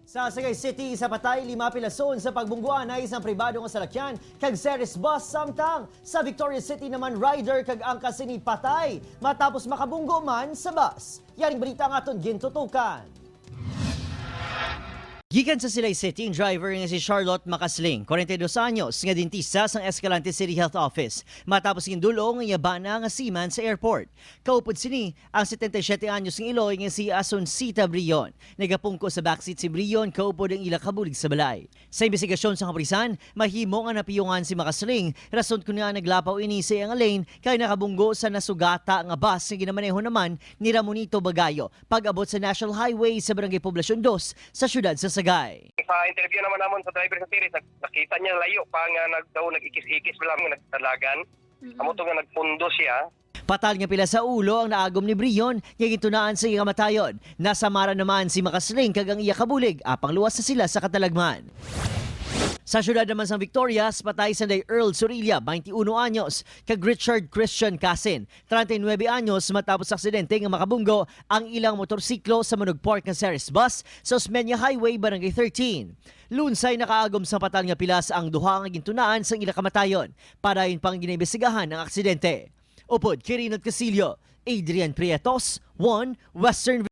Sa Sagay City, sa patay, lima pilason sa pagbungguanay isang pribado nga Salakyan kag series bus samtang. Sa Victoria City naman rider kag angkas ni patay matapos makabunggo man sa bus. Yaring balita nga aton gintutukan. Gikan sa Sagay City, ang driver nga si Charlotte Makasling, 42 anyos, nga dentista sa Escalante City Health Office. Matapos gindulong nga yabana nga seaman sa airport. Kaupod sini ang 77 anyos ng Iloy nga si Asuncita Brion. Nagapungko sa backseat si Brion, kaupod ang ila kabulig sa balay. Sa investigasyon sa kapulisan, mahimo nga napiyungan si Makasling. Rason ko nga naglapaw ini sa ang lane kay nakabunggo sa nasugata nga bus nga ginamaneho naman ni Ramonito Bagayo pag-abot sa National Highway sa Barangay Poblacion 2 sa syudad sa Sagay. Sa interview naman namon sa driver sa series, nakita niya layo pa nga nag-ikis-ikis lang nga nagtalagan. Amo to nga nagpundo siya. Patal nga pila sa ulo ang naagom ni Brion, nga gintunaan sa iya kamatayon. Nasamara naman si Makasling kag ang iya kabulig, apang luwas na sila sa katalagman. Sa syudad naman sa Victorias, patay sa Earl Surilla, 21 anyos, kag Richard Christian Casin, 39 anyos matapos aksidente nga makabunggo ang ilang motorsiklo sa Manog Park nga series bus sa Osmeña Highway, Barangay 13. Lunsay nakaagom sa patal nga pilas ang duha nga gintunaan sa ilang kamatayon. Padayon pang ginaimbestigahan ang aksidente. Upod, Kirin at Casillo, Adrian Prietos, 1 Western